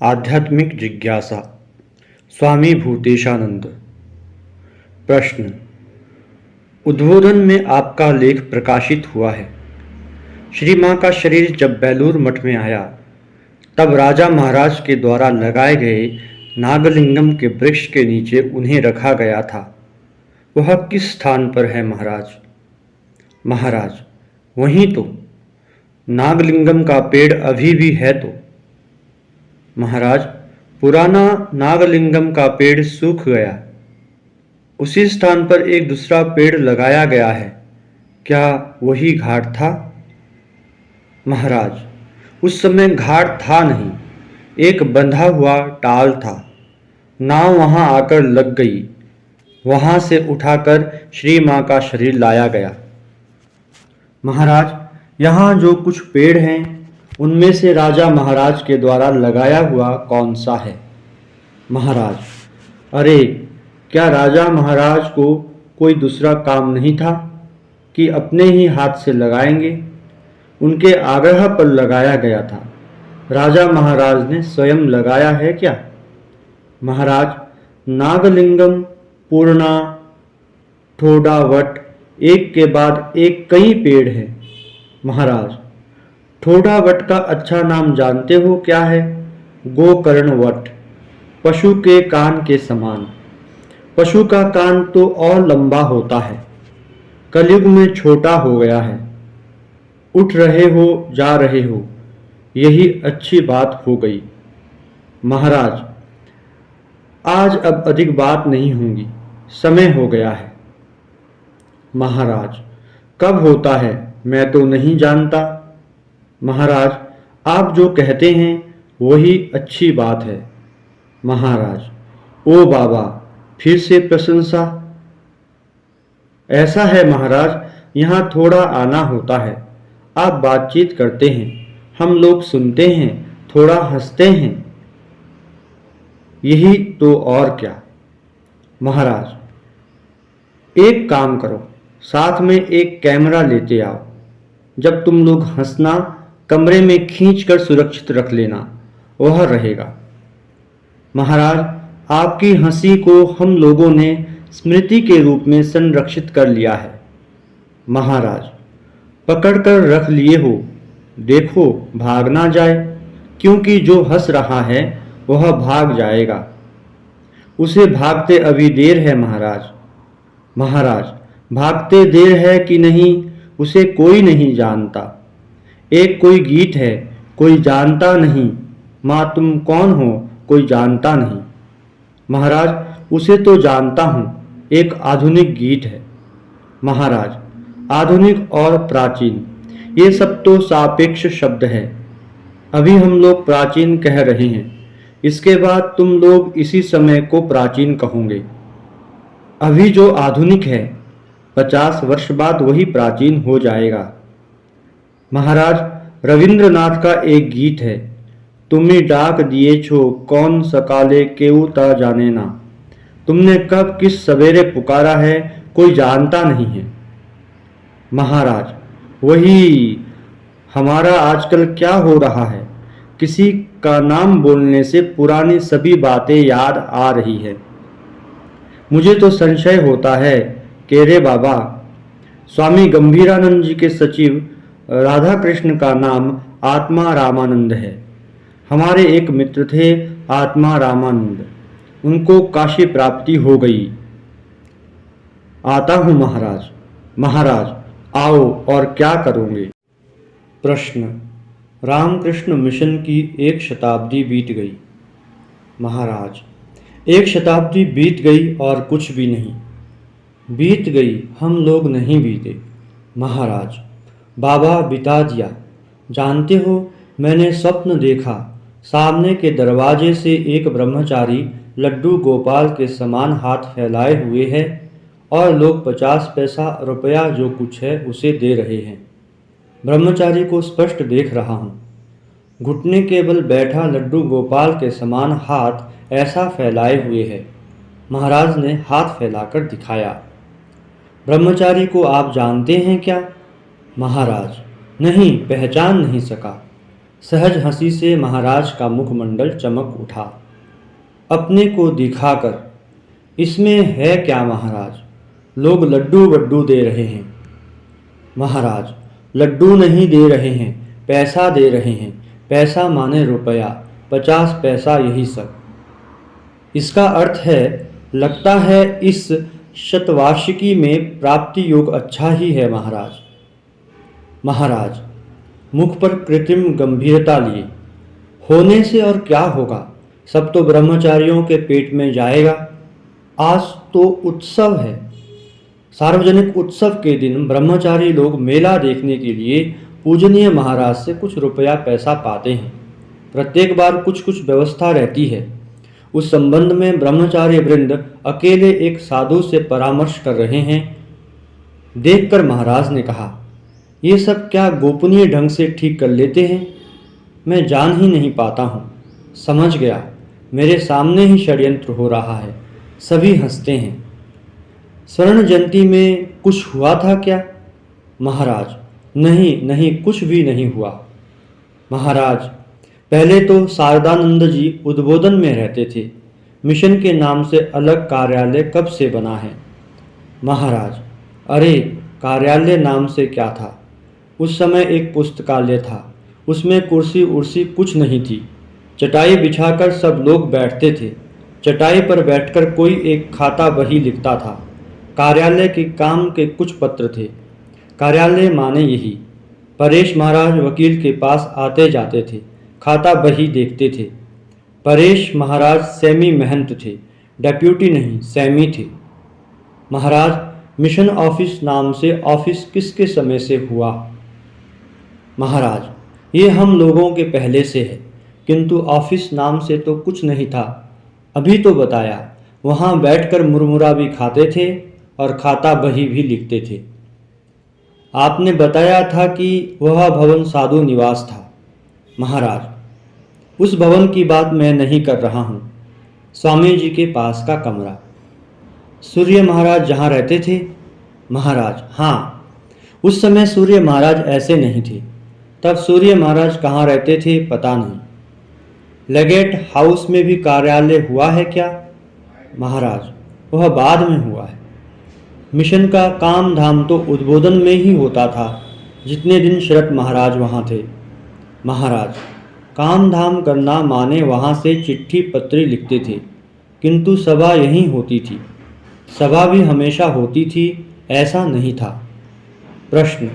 आध्यात्मिक जिज्ञासा। स्वामी भूतेशानंद। प्रश्न। उद्बोधन में आपका लेख प्रकाशित हुआ है। श्री मां का शरीर जब बेलूर मठ में आया तब राजा महाराज के द्वारा लगाए गए नागलिंगम के वृक्ष के नीचे उन्हें रखा गया था। वह किस स्थान पर है महाराज? महाराज, वहीं तो। नागलिंगम का पेड़ अभी भी है तो। महाराज, पुराना नागलिंगम का पेड़ सूख गया, उसी स्थान पर एक दूसरा पेड़ लगाया गया है। क्या वही घाट था? महाराज, उस समय घाट था नहीं, एक बंधा हुआ टाल था। नाव वहां आकर लग गई, वहां से उठाकर श्री मां का शरीर लाया गया। महाराज, यहाँ जो कुछ पेड़ हैं उनमें से राजा महाराज के द्वारा लगाया हुआ कौन सा है? महाराज, अरे, क्या राजा महाराज को कोई दूसरा काम नहीं था कि अपने ही हाथ से लगाएंगे? उनके आग्रह पर लगाया गया था। राजा महाराज ने स्वयं लगाया है क्या? महाराज, नागलिंगम, पूर्णा, ठोडावट, एक के बाद एक कई पेड़ हैं। महाराज, ठोडावट का अच्छा नाम जानते हो क्या है? गोकर्णवट, पशु के कान के समान। पशु का कान तो और लंबा होता है, कलयुग में छोटा हो गया है। उठ रहे हो, जा रहे हो, यही अच्छी बात हो गई। महाराज, आज अब अधिक बात नहीं होगी, समय हो गया है। महाराज, कब होता है मैं तो नहीं जानता। महाराज, आप जो कहते हैं वही अच्छी बात है। महाराज, ओ बाबा, फिर से प्रशंसा। ऐसा है महाराज, यहाँ थोड़ा आना होता है। आप बातचीत करते हैं, हम लोग सुनते हैं, थोड़ा हंसते हैं, यही तो और क्या। महाराज, एक काम करो, साथ में एक कैमरा लेते आओ। जब तुम लोग हंसना, कमरे में खींचकर सुरक्षित रख लेना, वह रहेगा। महाराज, आपकी हंसी को हम लोगों ने स्मृति के रूप में संरक्षित कर लिया है। महाराज, पकड़कर रख लिए हो, देखो भाग ना जाए, क्योंकि जो हंस रहा है वह भाग जाएगा। उसे भागते अभी देर है महाराज। महाराज, भागते देर है कि नहीं उसे कोई नहीं जानता। एक कोई गीत है, कोई जानता नहीं। माँ तुम कौन हो, कोई जानता नहीं। महाराज, उसे तो जानता हूँ, एक आधुनिक गीत है। महाराज, आधुनिक और प्राचीन, ये सब तो सापेक्ष शब्द है। अभी हम लोग प्राचीन कह रहे हैं, इसके बाद तुम लोग इसी समय को प्राचीन कहोगे। अभी जो आधुनिक है, 50 वर्ष बाद वही प्राचीन हो जाएगा। महाराज, रविंद्रनाथ का एक गीत है, तुम्हें डाक दिए छो कौन सकाले केऊ ता जाने ना। तुमने कब किस सवेरे पुकारा है, कोई जानता नहीं है। महाराज, वही हमारा आजकल क्या हो रहा है, किसी का नाम बोलने से पुरानी सभी बातें याद आ रही है। मुझे तो संशय होता है कि रे बाबा, स्वामी गंभीरानंद जी के सचिव राधा कृष्ण का नाम आत्मा रामानंद है। हमारे एक मित्र थे आत्मा रामानंद, उनको काशी प्राप्ति हो गई। आता हूँ महाराज। महाराज, आओ, और क्या करोगे? प्रश्न। रामकृष्ण मिशन की 1 शताब्दी बीत गई। महाराज, 1 शताब्दी बीत गई और कुछ भी नहीं बीत गई, हम लोग नहीं बीते। महाराज, बाबा बिता दिया। जानते हो, मैंने स्वप्न देखा, सामने के दरवाजे से एक ब्रह्मचारी लड्डू गोपाल के समान हाथ फैलाए हुए है और लोग 50 पैसा रुपया जो कुछ है उसे दे रहे हैं। ब्रह्मचारी को स्पष्ट देख रहा हूँ। घुटने के बल बैठा लड्डू गोपाल के समान हाथ ऐसा फैलाए हुए है। महाराज ने हाथ फैलाकर दिखाया। ब्रह्मचारी को आप जानते हैं क्या? महाराज, नहीं, पहचान नहीं सका। सहज हंसी से महाराज का मुखमंडल चमक उठा। अपने को दिखाकर, इसमें है क्या महाराज, लोग लड्डू वड्डू दे रहे हैं। महाराज, लड्डू नहीं दे रहे हैं, पैसा दे रहे हैं। पैसा माने रुपया, 50 पैसा, यही सब। इसका अर्थ है, लगता है इस शतवार्षिकी में प्राप्ति योग अच्छा ही है महाराज। महाराज, मुख पर कृत्रिम गंभीरता लिए, होने से और क्या होगा, सब तो ब्रह्मचारियों के पेट में जाएगा। आज तो उत्सव है। सार्वजनिक उत्सव के दिन ब्रह्मचारी लोग मेला देखने के लिए पूजनीय महाराज से कुछ रुपया पैसा पाते हैं। प्रत्येक बार कुछ कुछ व्यवस्था रहती है। उस संबंध में ब्रह्मचारी वृंद अकेले एक साधु से परामर्श कर रहे हैं। देखकर महाराज ने कहा, ये सब क्या गोपनीय ढंग से ठीक कर लेते हैं? मैं जान ही नहीं पाता हूँ। समझ गया, मेरे सामने ही षड्यंत्र हो रहा है। सभी हंसते हैं। स्वर्ण जयंती में कुछ हुआ था क्या? महाराज, नहीं नहीं, कुछ भी नहीं हुआ। महाराज, पहले तो शारदानंद जी उद्बोधन में रहते थे। मिशन के नाम से अलग कार्यालय कब से बना है? महाराज, अरे कार्यालय नाम से क्या था, उस समय एक पुस्तकालय था। उसमें कुर्सी उर्सी कुछ नहीं थी। चटाई बिछाकर सब लोग बैठते थे। चटाई पर बैठकर कोई एक खाता बही लिखता था। कार्यालय के काम के कुछ पत्र थे। कार्यालय माने यही। परेश महाराज वकील के पास आते जाते थे, खाता बही देखते थे। परेश महाराज सेमी महंत थे, डेप्यूटी नहीं सेमी थे। महाराज, मिशन ऑफिस नाम से ऑफिस किसके समय से हुआ? महाराज, ये हम लोगों के पहले से है, किंतु ऑफिस नाम से तो कुछ नहीं था। अभी तो बताया, वहाँ बैठकर मुरमुरा भी खाते थे और खाता बही भी लिखते थे। आपने बताया था कि वह भवन साधु निवास था। महाराज, उस भवन की बात मैं नहीं कर रहा हूँ। स्वामी जी के पास का कमरा। सूर्य महाराज जहाँ रहते थे? महाराज, हाँ। उस समय सूर्य महाराज ऐसे नहीं थे। तब सूर्य महाराज कहाँ रहते थे पता नहीं। लेगेट हाउस में भी कार्यालय हुआ है क्या? महाराज, वह बाद में हुआ है। मिशन का काम धाम तो उद्बोधन में ही होता था, जितने दिन शरत महाराज वहाँ थे। महाराज, काम धाम करना माने वहाँ से चिट्ठी पत्री लिखते थे, किंतु सभा यहीं होती थी। सभा भी हमेशा होती थी, ऐसा नहीं था। प्रश्न,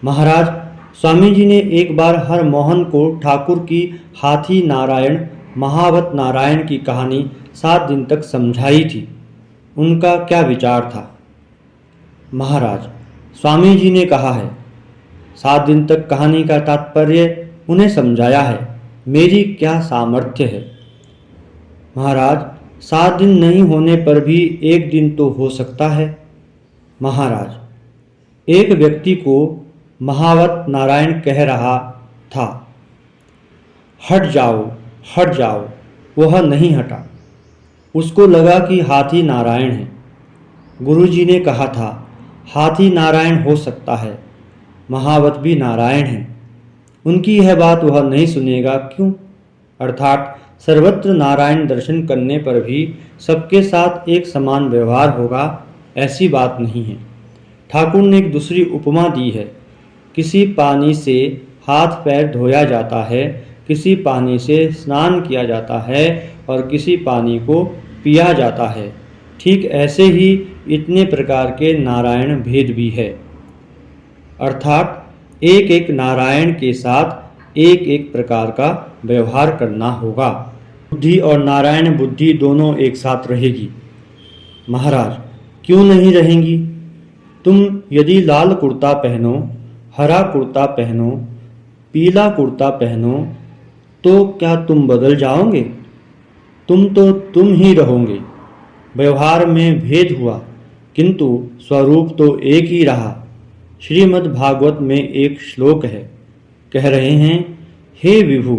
महाराज, स्वामी जी ने एक बार हर मोहन को ठाकुर की हाथी नारायण महावत नारायण की कहानी 7 दिन तक समझाई थी। उनका क्या विचार था? महाराज, स्वामी जी ने कहा है, 7 दिन तक कहानी का तात्पर्य उन्हें समझाया है। मेरी क्या सामर्थ्य है? महाराज, 7 दिन नहीं होने पर भी 1 दिन तो हो सकता है। महाराज, एक व्यक्ति को महावत नारायण कह रहा था, हट जाओ हट जाओ, वह नहीं हटा। उसको लगा कि हाथी नारायण है। गुरुजी ने कहा था, हाथी नारायण हो सकता है, महावत भी नारायण है। उनकी यह बात वह नहीं सुनेगा क्यों? अर्थात सर्वत्र नारायण दर्शन करने पर भी सबके साथ एक समान व्यवहार होगा, ऐसी बात नहीं है। ठाकुर ने एक दूसरी उपमा दी है। किसी पानी से हाथ पैर धोया जाता है, किसी पानी से स्नान किया जाता है और किसी पानी को पिया जाता है। ठीक ऐसे ही इतने प्रकार के नारायण भेद भी है। अर्थात एक एक नारायण के साथ एक एक प्रकार का व्यवहार करना होगा। बुद्धि और नारायण बुद्धि दोनों एक साथ रहेगी। महाराज, क्यों नहीं रहेंगी? तुम यदि लाल कुर्ता पहनो, हरा कुर्ता पहनो, पीला कुर्ता पहनो, तो क्या तुम बदल जाओगे? तुम तो तुम ही रहोगे। व्यवहार में भेद हुआ, किंतु स्वरूप तो एक ही रहा। श्रीमद् भागवत में एक श्लोक है, कह रहे हैं, हे विभु,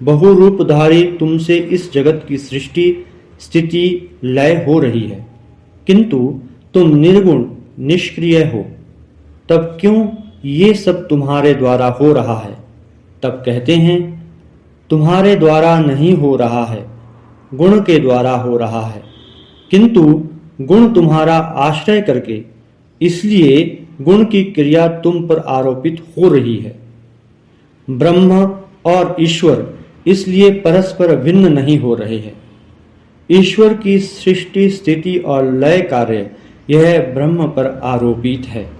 बहुरूपधारी तुमसे इस जगत की सृष्टि स्थिति लय हो रही है, किंतु तुम निर्गुण निष्क्रिय हो। तब क्यों ये सब तुम्हारे द्वारा हो रहा है? तब कहते हैं, तुम्हारे द्वारा नहीं हो रहा है, गुण के द्वारा हो रहा है। किंतु गुण तुम्हारा आश्रय करके, इसलिए गुण की क्रिया तुम पर आरोपित हो रही है। ब्रह्म और ईश्वर इसलिए परस्पर भिन्न नहीं हो रहे हैं। ईश्वर की सृष्टि, स्थिति और लय कार्य यह ब्रह्म पर आरोपित है।